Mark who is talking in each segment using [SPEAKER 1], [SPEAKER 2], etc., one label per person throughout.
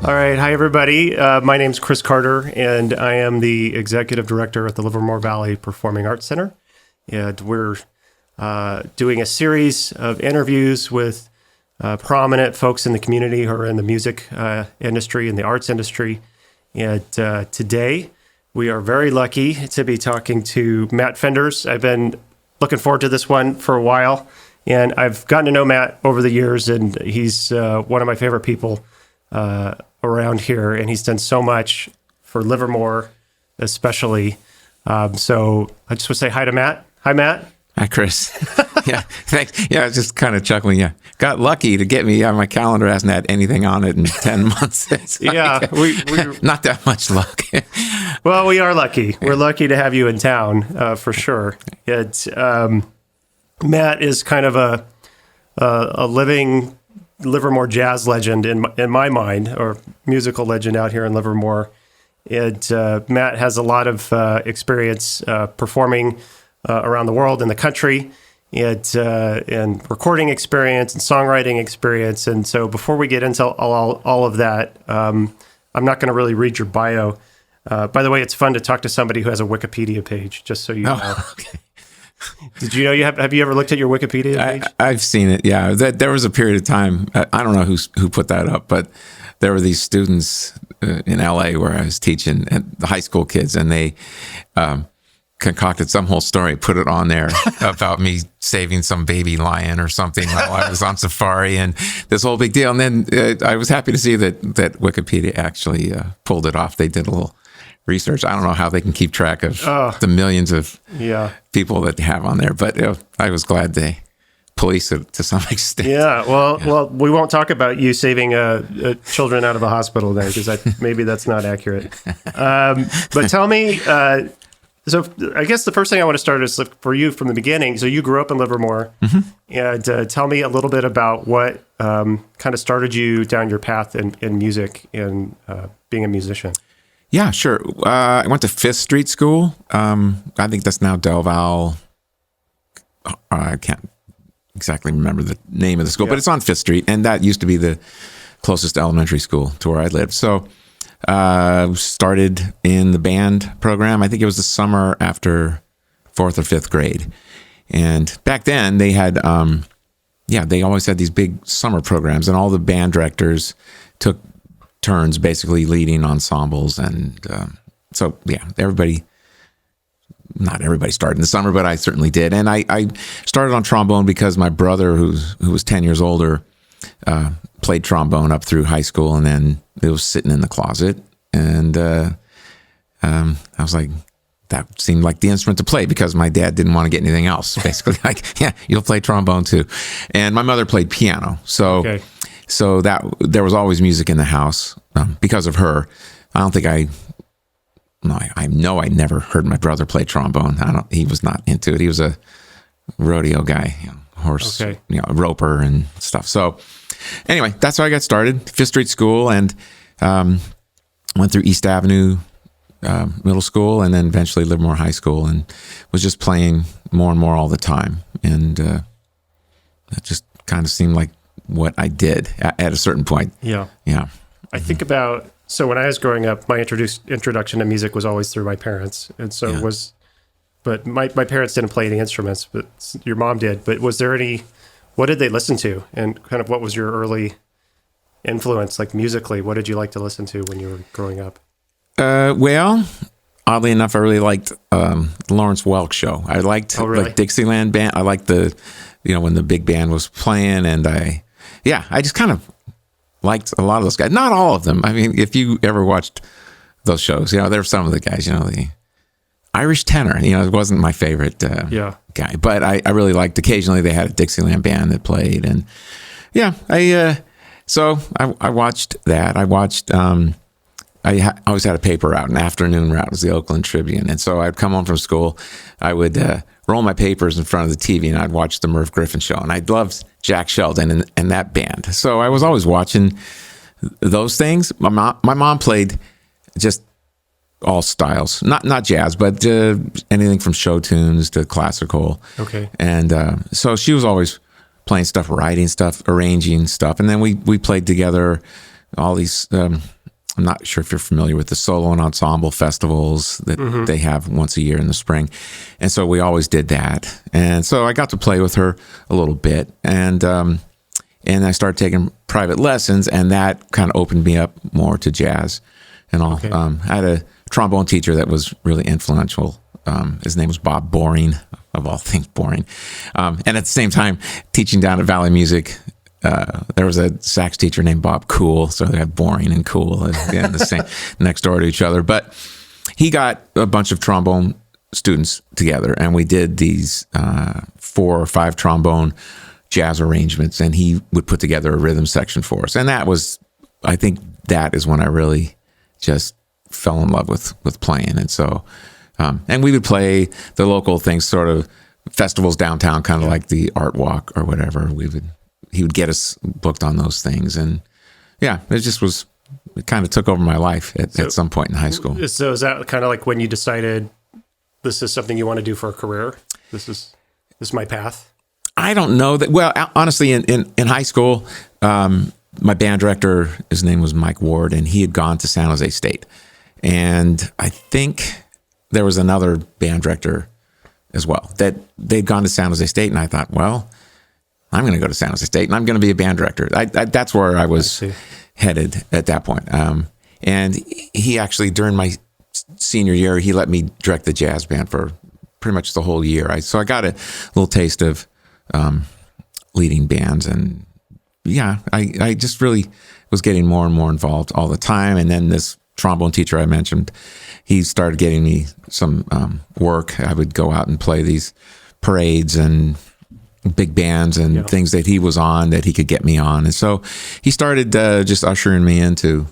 [SPEAKER 1] All right. Hi, everybody. My name's Chris Carter, and I am the executive director at the Livermore Valley Performing Arts Center. And we're doing a series of interviews with prominent folks in the community who are in the music industry and the arts industry. And today, we are very lucky to be talking to Matt Fenders. I've been looking forward to this one for a while, and I've gotten to know Matt over the years, and he's one of my favorite people around here, and he's done so much for Livermore, especially. So I just want to say hi to Matt. Hi, Matt.
[SPEAKER 2] Hi, Chris. Yeah, thanks. Yeah, I was just kind of chuckling. Yeah, got lucky to get me on my calendar. Hasn't had anything on it in 10 months. It's
[SPEAKER 1] Yeah, we
[SPEAKER 2] not that much luck.
[SPEAKER 1] well, we are lucky. We're lucky to have you in town for sure. It's Matt is kind of a living Livermore jazz legend in my mind, or musical legend out here in Livermore. And Matt has a lot of experience performing around the world in the country, and recording experience and songwriting experience. And so before we get into all of that, I'm not going to really read your bio. By the way, it's fun to talk to somebody who has a Wikipedia page, just so you know.
[SPEAKER 2] Okay.
[SPEAKER 1] Did you know have you ever looked at your Wikipedia page?
[SPEAKER 2] I've seen it. Yeah, there was a period of time. I don't know who put that up, but there were these students in LA where I was teaching, and the high school kids, and they concocted some whole story, put it on there about me saving some baby lion or something while I was on safari, and this whole big deal. And then I was happy to see that Wikipedia actually pulled it off. They did a little research. I don't know how they can keep track of the millions of people that they have on there, but I was glad they police it to some extent.
[SPEAKER 1] Yeah, well, we won't talk about you saving children out of a hospital there, because maybe that's not accurate. But tell me, so I guess the first thing I want to start is for you from the beginning. So you grew up in Livermore, and tell me a little bit about what kind of started you down your path in music and being a musician.
[SPEAKER 2] Yeah, sure. I went to Fifth Street School. I think that's now Del Val. I can't exactly remember the name of the school, but it's on Fifth Street, and that used to be the closest elementary school to where I lived. So started in the band program. I think it was the summer after 4th or 5th grade. And back then they had, they always had these big summer programs, and all the band directors took turns basically leading ensembles. And not everybody started in the summer, but I certainly did. And I started on trombone because my brother, who was 10 years older, played trombone up through high school, and then it was sitting in the closet. And I was like, that seemed like the instrument to play, because my dad didn't want to get anything else. Basically, like, yeah, you'll play trombone too. And my mother played piano. So that there was always music in the house because of her. I don't think I know I never heard my brother play trombone. He was not into it. He was a rodeo guy, horse, roper and stuff. So anyway, that's how I got started. Fifth Street School, and went through East Avenue Middle School, and then eventually Livermore High School, and was just playing more and more all the time. And that just kind of seemed like what I did at a certain point.
[SPEAKER 1] Yeah. I think about, so when I was growing up, my introduction to music was always through my parents. And so but my parents didn't play any instruments, but your mom did. But was there what did they listen to? And kind of what was your early influence, like musically? What did you like to listen to when you were growing up?
[SPEAKER 2] Well, oddly enough, I really liked the Lawrence Welk Show. I liked like Dixieland Band. I liked when the big band was playing, and I just kind of liked a lot of those guys. Not all of them. I mean, if you ever watched those shows, there were some of the guys, the Irish tenor, it wasn't my favorite guy, but I really liked, occasionally they had a Dixieland band that played. And so I watched that. I watched, I always had a paper out, an afternoon route. It was the Oakland Tribune. And so I'd come home from school, I would roll my papers in front of the TV, and I'd watch the Merv Griffin Show. And I loved Jack Sheldon and that band. So I was always watching those things. My mom played just all styles, not jazz, but anything from show tunes to classical.
[SPEAKER 1] Okay.
[SPEAKER 2] And so she was always playing stuff, writing stuff, arranging stuff. And then we played together all these I'm not sure if you're familiar with the solo and ensemble festivals that they have once a year in the spring. And so we always did that. And so I got to play with her a little bit. And I started taking private lessons, and that kind of opened me up more to jazz and all.
[SPEAKER 1] Okay.
[SPEAKER 2] I had a trombone teacher that was really influential. His name was Bob Boring, of all things Boring. And at the same time, teaching down at Valley Music, there was a sax teacher named Bob Cool, so they had Boring and Cool in the same next door to each other. But he got a bunch of trombone students together, and we did these 4 or 5 trombone jazz arrangements, and he would put together a rhythm section for us. And I think that is when I really just fell in love with playing. And so, and we would play the local things, sort of festivals downtown, kind of like the Art Walk or whatever. He would get us booked on those things. And yeah, it kind of took over my life at some point in high school.
[SPEAKER 1] So is that kind of like when you decided this is something you want to do for a career? This is my path?
[SPEAKER 2] I don't know that. Well, honestly, in high school, my band director, his name was Mike Ward, and he had gone to San Jose State. And I think there was another band director as well that they'd gone to San Jose State. And I thought, well, I'm going to go to San Jose State and I'm going to be a band director. That's where I was headed at that point. And he actually, during my senior year, he let me direct the jazz band for pretty much the whole year. So I got a little taste of leading bands. And yeah, I just really was getting more and more involved all the time. And then this trombone teacher I mentioned, he started getting me some work. I would go out and play these parades and big bands and things that he was on that he could get me on. And so he started just ushering me into,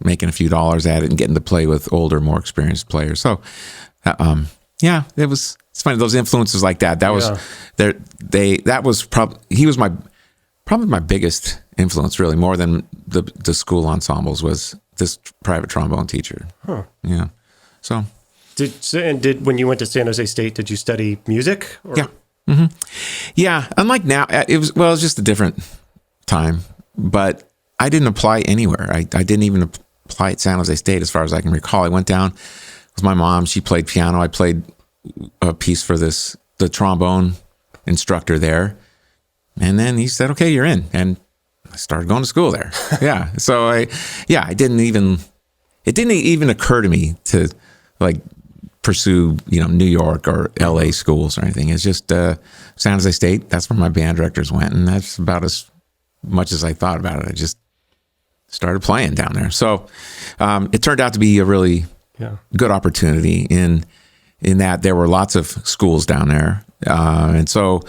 [SPEAKER 2] making a few dollars at it and getting to play with older, more experienced players. So, it's funny, those influences like that. That was he was probably my biggest influence, really, more than the school ensembles, was this private trombone teacher.
[SPEAKER 1] Huh.
[SPEAKER 2] Yeah. So
[SPEAKER 1] did when you went to San Jose State, did you study music? Or?
[SPEAKER 2] Yeah. Mm-hmm. Yeah. Unlike now, it was just a different time, but I didn't apply anywhere. I didn't even apply at San Jose State, as far as I can recall. I went down with my mom. She played piano. I played a piece for the trombone instructor there. And then he said, okay, you're in. And I started going to school there. Yeah. So it didn't even occur to me to pursue, New York or LA schools or anything. It's just San Jose State. That's where my band directors went. And that's about as much as I thought about it. I just started playing down there. So it turned out to be a really good opportunity in that there were lots of schools down there. And so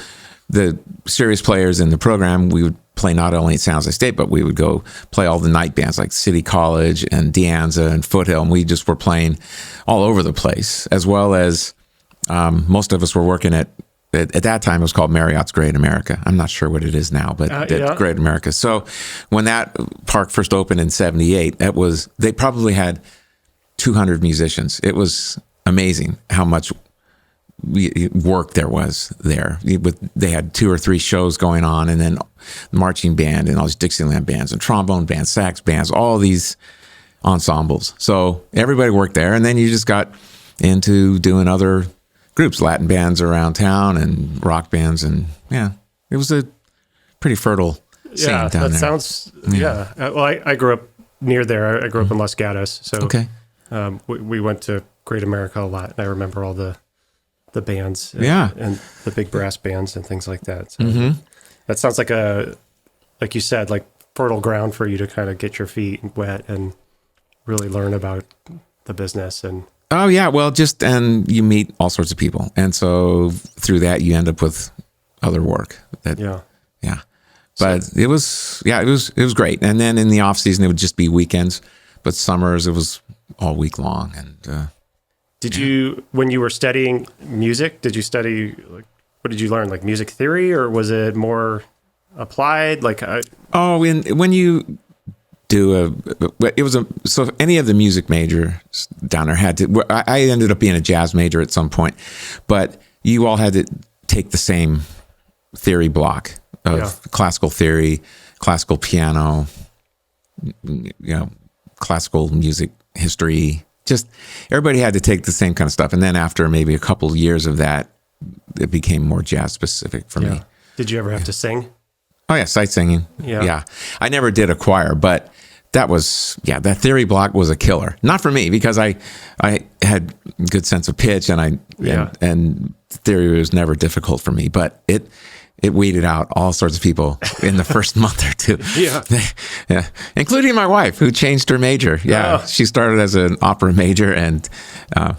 [SPEAKER 2] the serious players in the program, we would play not only at San Jose State, but we would go play all the night bands like City College and De Anza and Foothill. And we just were playing all over the place, as well as most of us were working at that time, it was called Marriott's Great America. I'm not sure what it is now, but Great America. So when that park first opened in 78, they probably had 200 musicians. It was amazing how much work there was there. They had 2 or 3 shows going on, and then marching band and all these Dixieland bands and trombone bands, sax bands, all these ensembles. So everybody worked there, and then you just got into doing other groups, Latin bands around town and rock bands, and it was a pretty fertile scene down there.
[SPEAKER 1] Sounds well, I grew up near there. I grew up in Los Gatos, so we went to Great America a lot, and I remember all the bands and the big brass bands and things like that. So that sounds like you said, like fertile ground for you to kind of get your feet wet and really learn about the business. And
[SPEAKER 2] oh yeah, well, and you meet all sorts of people, and so through that you end up with other work. But it was great. And then in the off season it would just be weekends, but summers it was all week long. And
[SPEAKER 1] did you, when you were studying music, did you study, what did you learn? Like music theory, or was it more applied?
[SPEAKER 2] When you do so any of the music majors down there had to, I ended up being a jazz major at some point, but you all had to take the same theory block of classical theory, classical piano, classical music history. Just everybody had to take the same kind of stuff. And then after maybe a couple of years of that, it became more jazz specific for me.
[SPEAKER 1] Did you ever have to sing?
[SPEAKER 2] Oh yeah, sight singing.
[SPEAKER 1] Yeah.
[SPEAKER 2] I never did a choir, but that theory block was a killer. Not for me, because I had good sense of pitch, and and theory was never difficult for me. But it weeded out all sorts of people in the first month or two. Yeah, including my wife, who changed her major. Yeah, she started as an opera major, and it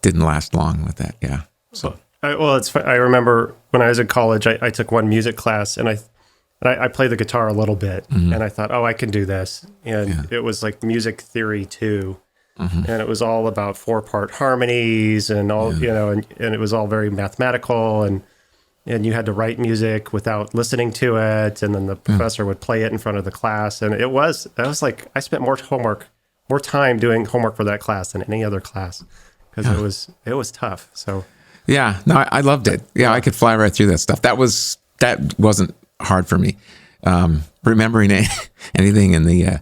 [SPEAKER 2] didn't last long with that. Yeah. So
[SPEAKER 1] I remember when I was in college, I took one music class, and I played the guitar a little bit, and I thought, I can do this. And it was like music theory 2. And it was all about 4-part harmonies and all, and it was all very mathematical, and you had to write music without listening to it. And then the professor would play it in front of the class. And I was like, I spent more time doing homework for that class than any other class, because it was tough. So
[SPEAKER 2] yeah, no, I loved it. Yeah, I could fly right through that stuff. That wasn't hard for me. Remembering anything in the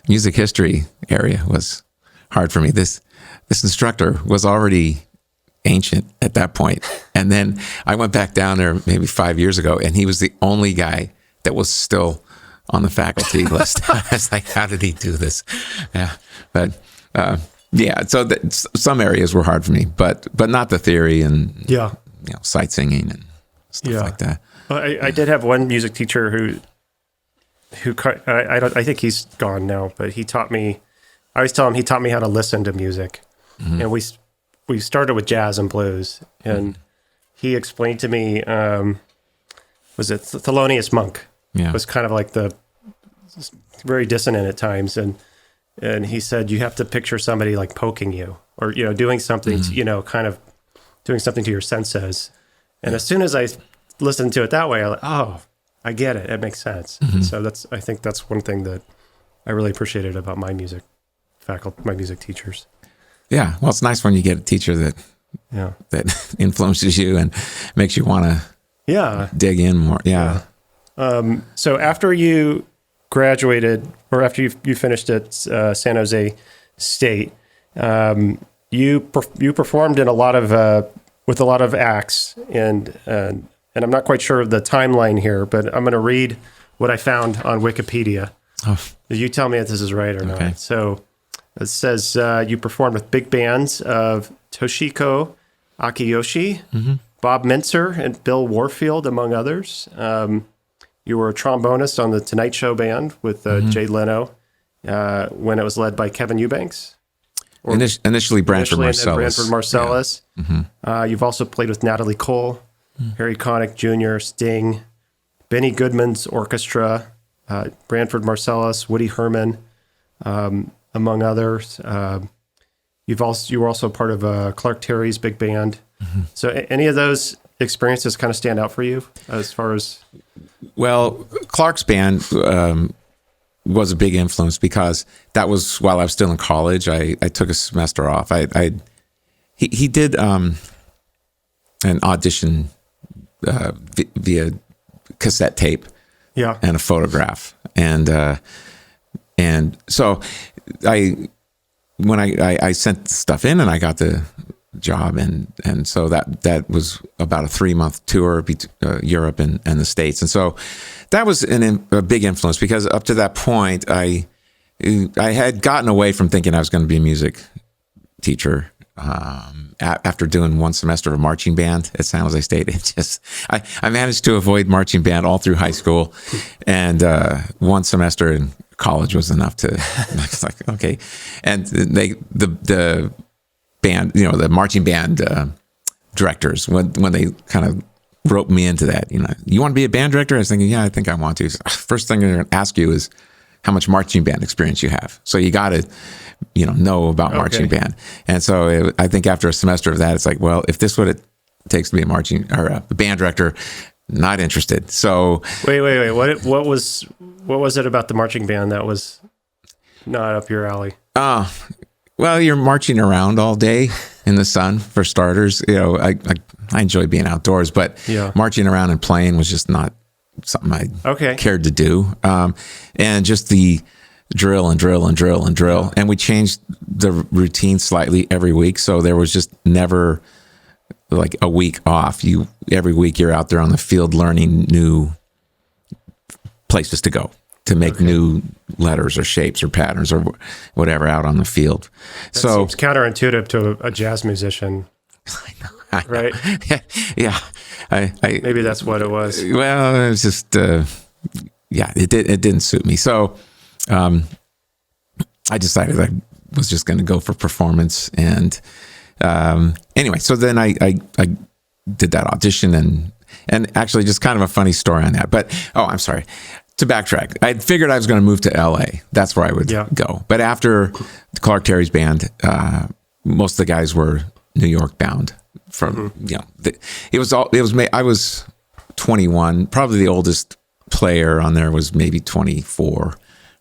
[SPEAKER 2] music history area was hard for me. This instructor was already ancient at that point. And then I went back down there maybe 5 years ago, and he was the only guy that was still on the faculty list. I was like, how did he do this? Yeah. But so some areas were hard for me, but not the theory and sight singing and stuff like that.
[SPEAKER 1] Well, I did have one music teacher who I think he's gone now, but he taught me. I always tell him he taught me how to listen to music, and we started with jazz and blues, and he explained to me, was it Thelonious Monk?
[SPEAKER 2] Yeah,
[SPEAKER 1] was kind of like very dissonant at times, and he said you have to picture somebody like poking you, or doing something, kind of doing something to your senses, and as soon as I listened to it that way, I get it. It makes sense. So I think that's one thing that I really appreciated about my music faculty, my music teachers.
[SPEAKER 2] Yeah. Well, it's nice when you get a teacher that influences you and makes you want to dig in more. Yeah.
[SPEAKER 1] So after you graduated, or after you finished at San Jose State, you performed in with a lot of acts, and I'm not quite sure of the timeline here, but I'm going to read what I found on Wikipedia. You tell me if this is right or not. So it says you performed with big bands of Toshiko Akiyoshi, Bob Mintzer, and Bill Warfield, among others. You were a trombonist on the Tonight Show band with Jay Leno when it was led by Kevin Eubanks.
[SPEAKER 2] Initially Branford Marsalis.
[SPEAKER 1] You've also played with Natalie Cole, Harry Connick Jr., Sting, Benny Goodman's orchestra, Branford Marsalis, Woody Herman, among others. You were also part of Clark Terry's big band. So any of those experiences kind of stand out for you as far as?
[SPEAKER 2] Well, Clark's band was a big influence, because that was while I was still in college. I took a semester off. He did an audition via cassette tape, and a photograph, and so when I sent stuff in and I got the job, and so that was about a 3-month tour Europe and the States, and so that was a big influence, because up to that point I had gotten away from thinking I was going to be a music teacher. After doing one semester of marching band at San Jose State, I managed to avoid marching band all through high school, and one semester in college was enough to. I was like, okay, and the band, the marching band directors, when they kind of roped me into that, you want to be a band director? I was thinking, yeah, I think I want to. First thing they're going to ask you is how much marching band experience you have. So you got to, know about marching band. And so I think after a semester of that, it's like, well, if this is what it takes to be a marching or a band director, not interested. So
[SPEAKER 1] wait. What was it about the marching band that was not up your alley?
[SPEAKER 2] Well, you're marching around all day in the sun, for starters. I enjoy being outdoors, but marching around and playing was just not something I cared to do. And just the drill and drill and drill and drill. And we changed the routine slightly every week. So there was just never like a week off. Every week you're out there on the field learning new places to go to make new letters or shapes or patterns or whatever out on the field.
[SPEAKER 1] That seems counterintuitive to a jazz musician.
[SPEAKER 2] I know.
[SPEAKER 1] Right?
[SPEAKER 2] Yeah.
[SPEAKER 1] Maybe that's what it was.
[SPEAKER 2] Well, it was just, it didn't suit me. So I decided I was just going to go for performance. And anyway, so then I did that audition and actually just kind of a funny story on that. But, I'm sorry. To backtrack, I figured I was going to move to LA. That's where I would go. But after Clark Terry's band, most of the guys were New York bound. From I was 21. Probably the oldest player on there was maybe 24 or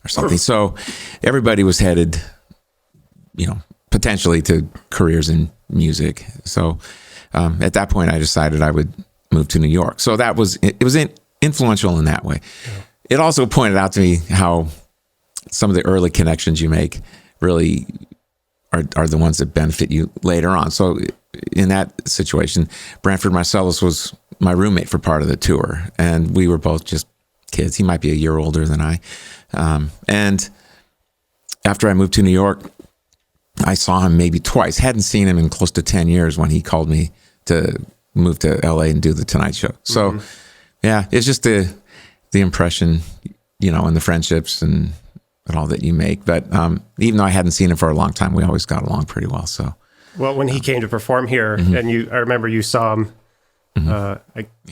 [SPEAKER 2] something. So everybody was headed, potentially to careers in music. So at that point, I decided I would move to New York. So it was influential in that way. Yeah. It also pointed out to me how some of the early connections you make really are the ones that benefit you later on. So in that situation, Branford Marsalis was my roommate for part of the tour, and we were both just kids. He might be a year older than I. And after I moved to New York, I saw him maybe twice. Hadn't seen him in close to 10 years when he called me to move to LA and do the Tonight Show. So it's just the impression, and the friendships and all that you make. But even though I hadn't seen him for a long time, we always got along pretty well. So,
[SPEAKER 1] well, when he came to perform here, and I remember you saw him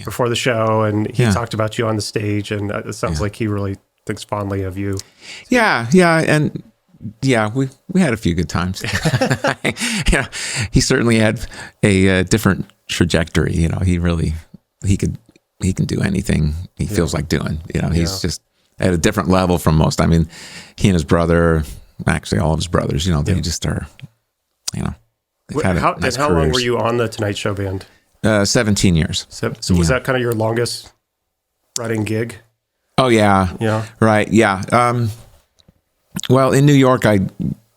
[SPEAKER 1] before the show, and he talked about you on the stage, and it sounds like he really thinks fondly of you.
[SPEAKER 2] Yeah, and we had a few good times. He certainly had a different trajectory. He can do anything he feels like doing. He's just at a different level from most. I mean, he and his brother, actually all of his brothers, they just are, they've had nice
[SPEAKER 1] how
[SPEAKER 2] careers.
[SPEAKER 1] long were you on the Tonight Show band?
[SPEAKER 2] 17 years.
[SPEAKER 1] So was that kind of your longest writing gig?
[SPEAKER 2] Oh, yeah.
[SPEAKER 1] Yeah.
[SPEAKER 2] Right. Yeah. Well, in New York, I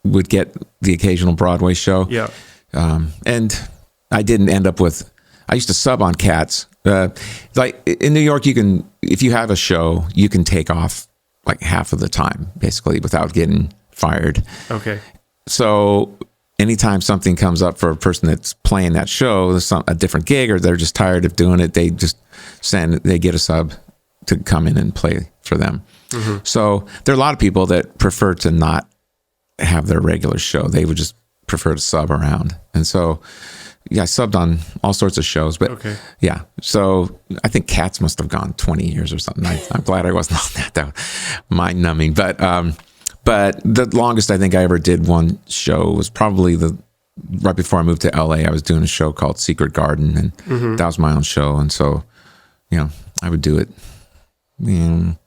[SPEAKER 2] would get the occasional Broadway show.
[SPEAKER 1] Yeah.
[SPEAKER 2] And I didn't end up I used to sub on Cats. Like in New York, if you have a show, you can take off like half of the time, basically, without getting fired.
[SPEAKER 1] Okay.
[SPEAKER 2] So anytime something comes up for a person that's playing that show, there's a different gig, or they're just tired of doing it, they just they get a sub to come in and play for them. Mm-hmm. So there are a lot of people that prefer to not have their regular show. They would just prefer to sub around. And so, I subbed on all sorts of shows, but so I think Cats must have gone 20 years or something. I'm glad I wasn't on that. That was mind-numbing. But the longest I think I ever did one show was probably right before I moved to LA. I was doing a show called Secret Garden, and that was my own show. And so, I would do it,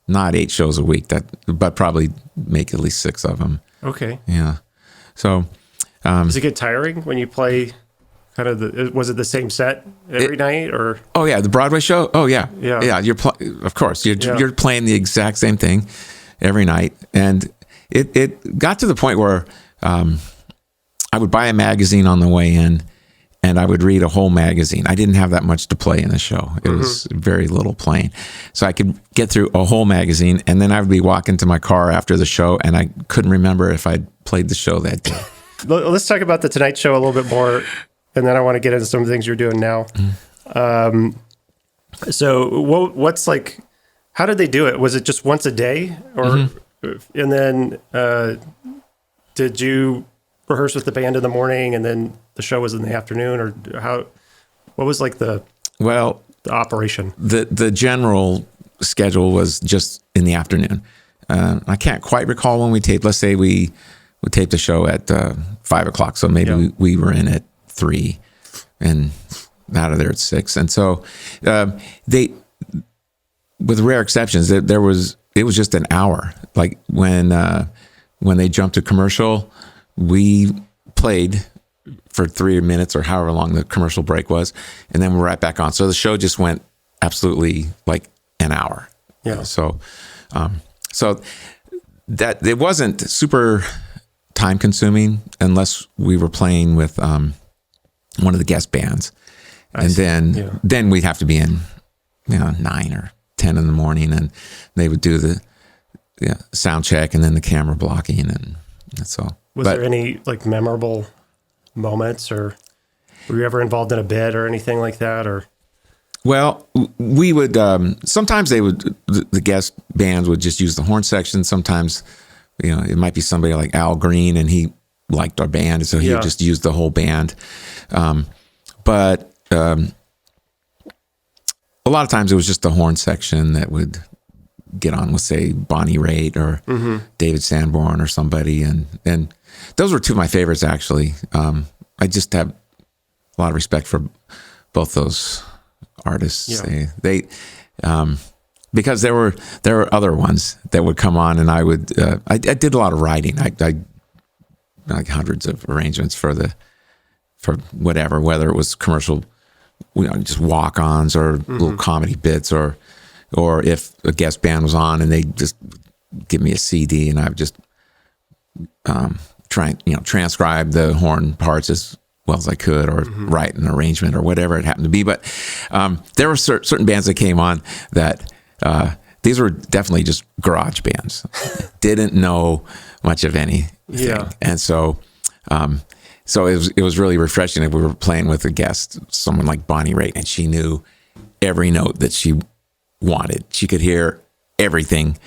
[SPEAKER 2] not 8 shows a week, but probably make at least 6 of them.
[SPEAKER 1] Okay.
[SPEAKER 2] Yeah. So,
[SPEAKER 1] does it get tiring when you play? Kind of was it the same set every night, or? Oh
[SPEAKER 2] yeah, the Broadway show. Oh yeah,
[SPEAKER 1] yeah.
[SPEAKER 2] Of course, you're playing the exact same thing every night, and it got to the point where I would buy a magazine on the way in, and I would read a whole magazine. I didn't have that much to play in the show. It was very little playing, so I could get through a whole magazine, and then I would be walking to my car after the show, and I couldn't remember if I'd played the show that day.
[SPEAKER 1] Let's talk about the Tonight Show a little bit more. And then I want to get into some of the things you're doing now. So what's like, how did they do it? Was it just once a day? Or, and then did you rehearse with the band in the morning and then the show was in the afternoon? Or what was like the operation?
[SPEAKER 2] The general schedule was just in the afternoon. I can't quite recall when we taped. Let's say we taped the show at 5 o'clock. So maybe we were in at 3 and out of there at 6. And so they, with rare exceptions, it was just an hour. Like when they jumped to commercial, we played for 3 minutes or however long the commercial break was, and then we're right back on. So the show just went absolutely like an hour.
[SPEAKER 1] Yeah.
[SPEAKER 2] So that it wasn't super time consuming unless we were playing with one of the guest bands. And then we'd have to be in 9 or 10 in the morning, and they would do the sound check and then the camera blocking, and that's all.
[SPEAKER 1] Was there any like memorable moments, or were you ever involved in a bit or anything like that? Or
[SPEAKER 2] well, we would sometimes the guest bands would just use the horn section. Sometimes it might be somebody like Al Green, and he liked our band, so he would just use the whole band. But a lot of times it was just the horn section that would get on with, say, Bonnie Raitt or David Sanborn or somebody. And those were two of my favorites, actually. I just have a lot of respect for both those artists.
[SPEAKER 1] Yeah.
[SPEAKER 2] They because there were other ones that would come on, and I would I did a lot of writing. I like hundreds of arrangements for whatever, whether it was commercial, just walk-ons or little comedy bits, or if a guest band was on and they just give me a CD, and I would just try and transcribe the horn parts as well as I could, or write an arrangement or whatever it happened to be. But there were certain bands that came on that these were definitely just garage bands. Didn't know much of anything, and so. So it was really refreshing if we were playing with a guest, someone like Bonnie Raitt, and she knew every note that she wanted. She could hear everything,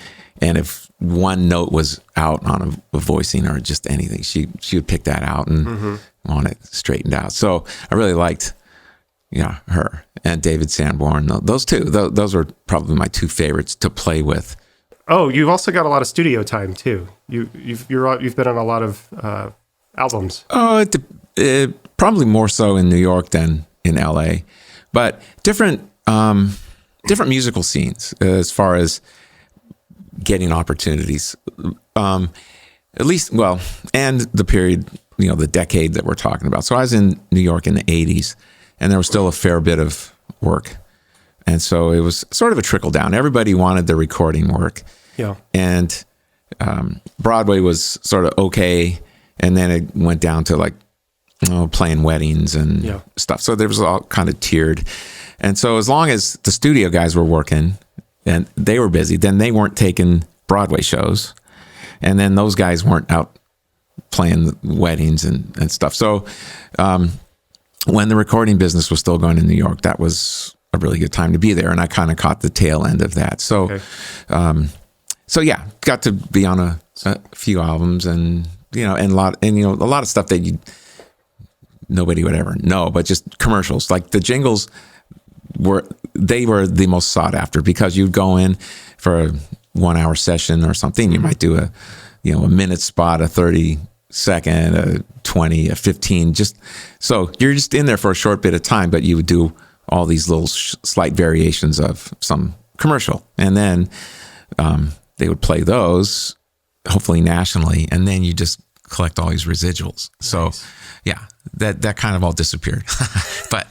[SPEAKER 2] and if one note was out on a voicing or just anything, she would pick that out and want it straightened out. So I really liked, her and David Sanborn. Those two, those were probably my two favorites to play with.
[SPEAKER 1] Oh, you've also got a lot of studio time too. You've been on a lot of albums.
[SPEAKER 2] Oh, it probably more so in New York than in LA, but different musical scenes as far as getting opportunities. At least, and the period, the decade that we're talking about. So I was in New York in the 80s, and there was still a fair bit of work. And so it was sort of a trickle down. Everybody wanted the recording work.
[SPEAKER 1] Yeah.
[SPEAKER 2] And Broadway was sort of okay. And then it went down to like playing weddings and stuff. So there was all kind of tiered. And so as long as the studio guys were working and they were busy, then they weren't taking Broadway shows. And then those guys weren't out playing weddings and stuff. So when the recording business was still going in New York, that was a really good time to be there. And I kind of caught the tail end of that. So, got to be on a few albums, and a lot of stuff that nobody would ever know, but just commercials. Like the jingles were the most sought after, because you'd go in for a 1 hour session or something. You might do a minute spot, a 30-second, a 20, a 15, so you're just in there for a short bit of time, but you would do all these little slight variations of some commercial. And then they would play those, hopefully nationally, and then you just collect all these residuals. Nice. So that kind of all disappeared. But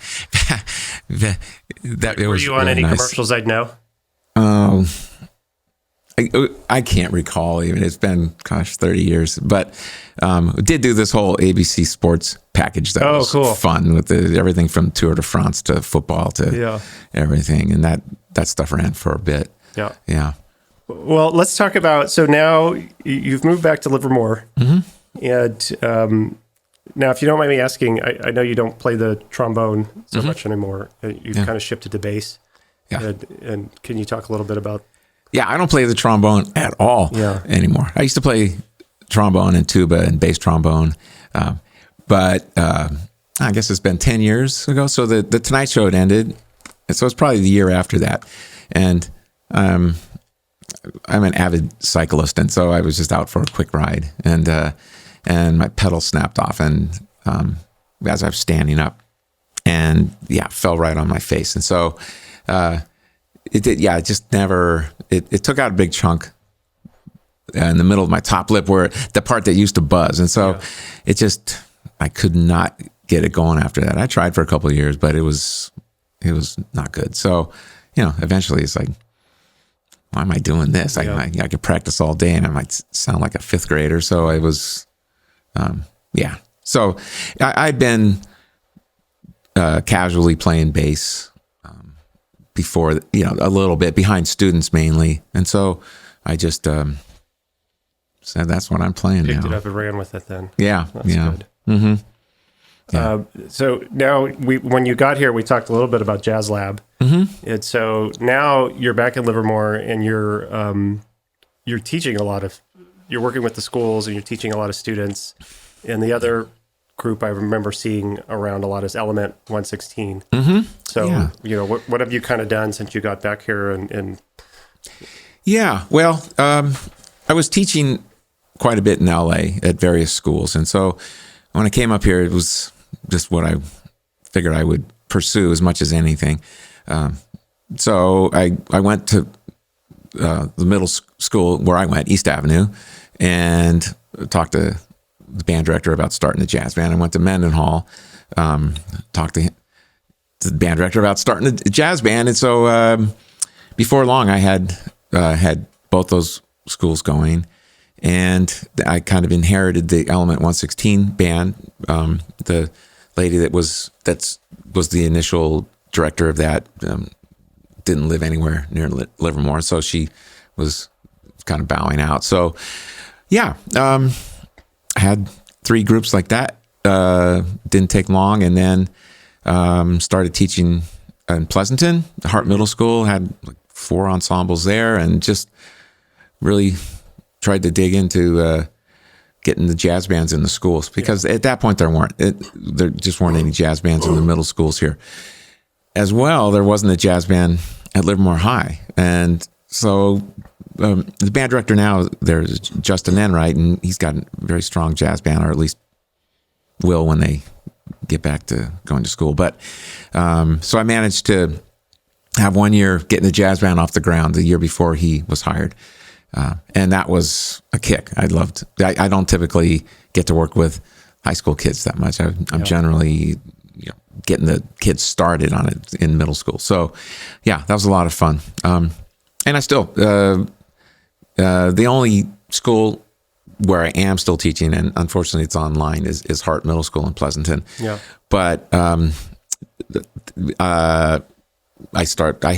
[SPEAKER 1] were you on any commercials I'd know?
[SPEAKER 2] I can't recall even. It's been 30 years, but did do this whole ABC Sports package that was
[SPEAKER 1] cool.
[SPEAKER 2] Fun, with everything from Tour de France to football to everything, and that stuff ran for a bit. Yeah.
[SPEAKER 1] Well, let's talk about, so now you've moved back to Livermore, and now, if you don't mind me asking, I know you don't play the trombone so much anymore. You've kind of shifted to bass. Yeah. And can you talk a little bit about?
[SPEAKER 2] Yeah, I don't play the trombone at all anymore. I used to play trombone and tuba and bass trombone, but I guess it's been 10 years ago. So the Tonight Show had ended, and so it's probably the year after that. And I'm an avid cyclist, and so I was just out for a quick ride, and my pedal snapped off, and as I was standing up, and fell right on my face. And so it did. It just never. It took out a big chunk in the middle of my top lip, where the part that used to buzz, and so it just, I could not get it going after that. I tried for a couple of years, but it was not good. So eventually it's like, why am I doing this? I could practice all day and I might sound like a fifth grader. So I was, yeah. So I'd been casually playing bass before, a little bit behind students mainly. And so I just said, that's what I'm playing now.
[SPEAKER 1] Picked it up and ran with it then.
[SPEAKER 2] Yeah.
[SPEAKER 1] That's good. Mm-hmm. Yeah. So now when you got here, we talked a little bit about Jazz Lab. Mm-hmm. And so now you're back in Livermore and you're teaching you're working with the schools and you're teaching a lot of students. And the other group I remember seeing around a lot is Element 116. Mm-hmm. So, what have you kind of done since you got back here? And
[SPEAKER 2] Yeah, well, I was teaching quite a bit in LA at various schools. And so when I came up here, it was just what I figured I would pursue as much as anything. So I went to the middle school where I went, East Avenue, and talked to the band director about starting the jazz band. I went to Mendenhall, talked to the band director about starting the jazz band. And so before long, I had both those schools going. And I kind of inherited the Element 116 band. The lady that was the initial director of that didn't live anywhere near Livermore, so she was kind of bowing out. So, yeah, I had 3 groups like that. Didn't take long, and then started teaching in Pleasanton, Hart Middle School. Had like 4 ensembles there, and just really tried to dig into getting the jazz bands in the schools, because at that point there just weren't any jazz bands in the middle schools here. As well, there wasn't a jazz band at Livermore High, and so the band director now there's Justin Enright, and he's got a very strong jazz band, or at least will when they get back to going to school. But so I managed to have 1 year getting the jazz band off the ground the year before he was hired. And that was a kick. I don't typically get to work with high school kids that much. I'm generally getting the kids started on it in middle school. So yeah, that was a lot of fun. And I still, the only school where I am still teaching, and unfortunately it's online, is Hart Middle School in Pleasanton. Yeah. But I've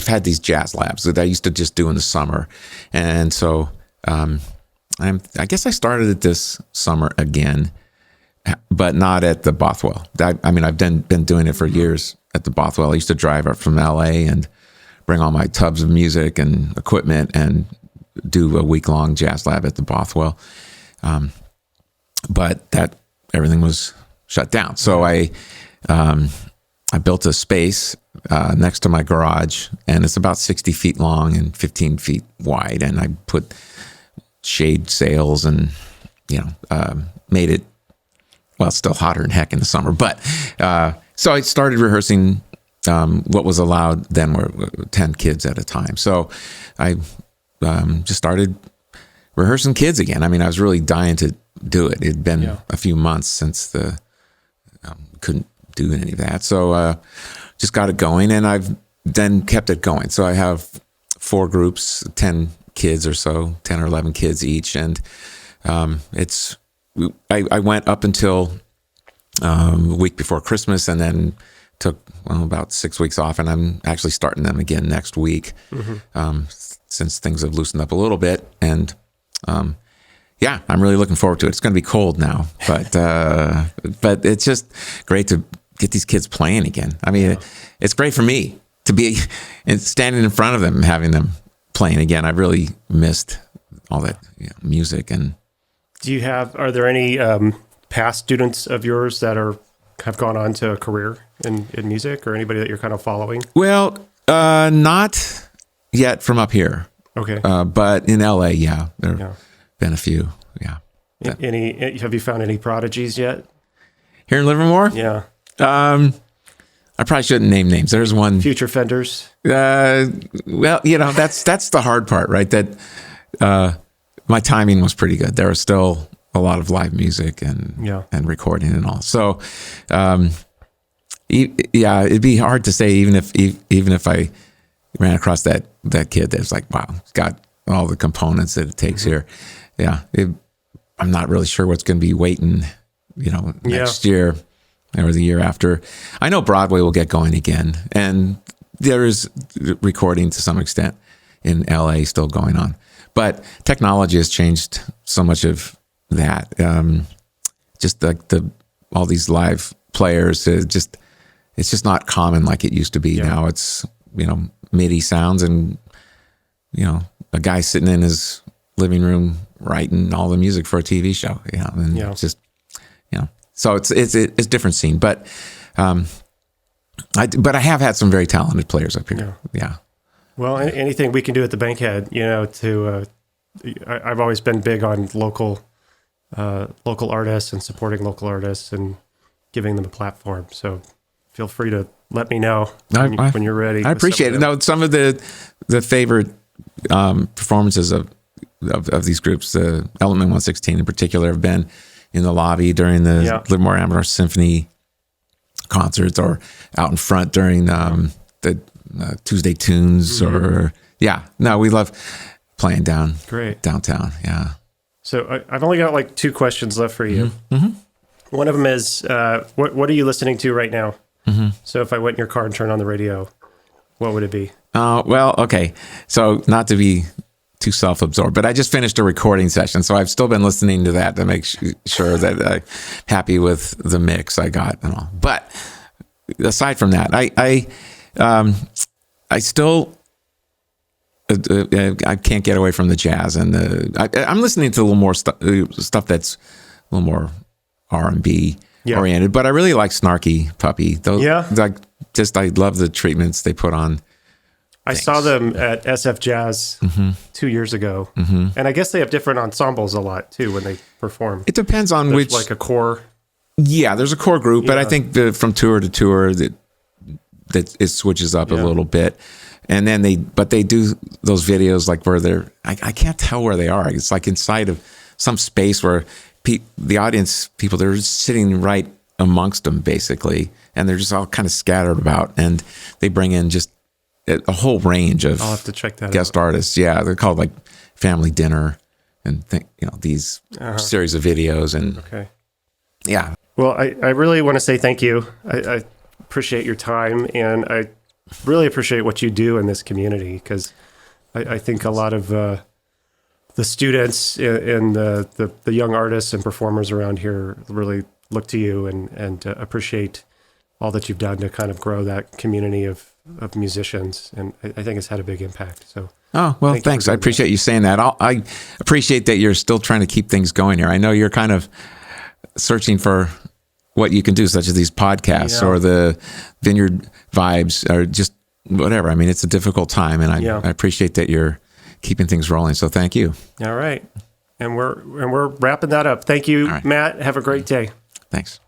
[SPEAKER 2] had these jazz labs that I used to just do in the summer. And so I guess I started it this summer again, but not at the Bothwell. I've been doing it for years at the Bothwell. I used to drive up from LA and bring all my tubs of music and equipment and do a week-long jazz lab at the Bothwell. But everything was shut down. So I built a space next to my garage, and it's about 60 feet long and 15 feet wide. And I put shade sails and, made it, well, it's still hotter than heck in the summer. But so I started rehearsing. What was allowed then were 10 kids at a time. So I just started rehearsing kids again. I was really dying to do it. It'd been a few months since couldn't do any of that. So just got it going, and I've then kept it going. So I have 4 groups, 10 kids or so, 10 or 11 kids each. And I went up until a week before Christmas, and then took about 6 weeks off, and I'm actually starting them again next week, since things have loosened up a little bit. And yeah, I'm really looking forward to it. It's going to be cold now, but it's just great to get these kids playing again. It's great for me to be standing in front of them and having them playing again. I really missed all that music. And
[SPEAKER 1] are there any past students of yours that have gone on to a career in music, or anybody that you're kind of following?
[SPEAKER 2] Well, not yet from up here.
[SPEAKER 1] Okay.
[SPEAKER 2] But in LA, there have been a few. Yeah.
[SPEAKER 1] Have you found any prodigies yet?
[SPEAKER 2] Here in Livermore?
[SPEAKER 1] Yeah.
[SPEAKER 2] I probably shouldn't name names. There's one.
[SPEAKER 1] Future Fenders.
[SPEAKER 2] Well, that's the hard part, right? That my timing was pretty good. There was still a lot of live music and recording and all. So, it'd be hard to say, even if I ran across that kid that's like, wow, he's got all the components that it takes here. Yeah, I'm not really sure what's going to be waiting, next year or the year after. I know Broadway will get going again, and there is recording to some extent in LA still going on. But technology has changed so much of that. Just like all these live players, it's just not common like it used to be. Now it's, MIDI sounds and, a guy sitting in his living room writing all the music for a TV show. It's just, so it's a different scene. But I have had some very talented players up here. Yeah.
[SPEAKER 1] Well, anything we can do at the Bankhead, I've always been big on local artists and supporting local artists and giving them a platform. So feel free to let me know when you're ready.
[SPEAKER 2] I appreciate it. Now, some of the favorite performances of these groups, the Element 116 in particular, have been in the lobby during the Livermore Amador Symphony concerts, or out in front during the Tuesday Tunes, we love playing downtown. Yeah.
[SPEAKER 1] So I've only got like 2 questions left for you. One of them is, what are you listening to right now? So if I went in your car and turned on the radio, what would it be?
[SPEAKER 2] Well, okay. So not to be too self-absorbed, but I just finished a recording session, so I've still been listening to that to make sure that I'm happy with the mix I got and all. But aside from that, I still I can't get away from the jazz, and I'm listening to a little more stuff that's a little more R&B oriented. But I really like Snarky Puppy. I love the treatments they put on.
[SPEAKER 1] I saw them at SF Jazz 2 years ago, and I guess they have different ensembles a lot too when they perform.
[SPEAKER 2] It depends on which,
[SPEAKER 1] like a core.
[SPEAKER 2] Yeah, there's a core group, but I think from tour to tour that it switches up a little bit. And then they do those videos like where I can't tell where they are. It's like inside of some space where the audience people, they're just sitting right amongst them basically, and they're just all kind of scattered about, and they bring in just a whole range of
[SPEAKER 1] I'll have to check that
[SPEAKER 2] guest artists. Yeah, they're called like Family Dinner, and these series of videos. And yeah.
[SPEAKER 1] Well, I really want to say thank you. I appreciate your time, and I really appreciate what you do in this community, because I think a lot of the students and the young artists and performers around here really look to you and appreciate all that you've done to kind of grow that community of musicians, and I think it's had a big impact. So,
[SPEAKER 2] thanks. I appreciate you saying that. I appreciate that you're still trying to keep things going here. I know you're kind of searching for what you can do, such as these podcasts or the Vineyard Vibes, or just whatever. I mean, it's a difficult time, and I appreciate that you're keeping things rolling. So thank you.
[SPEAKER 1] All right. And we're wrapping that up. Thank you, Matt. Have a great day.
[SPEAKER 2] Thanks.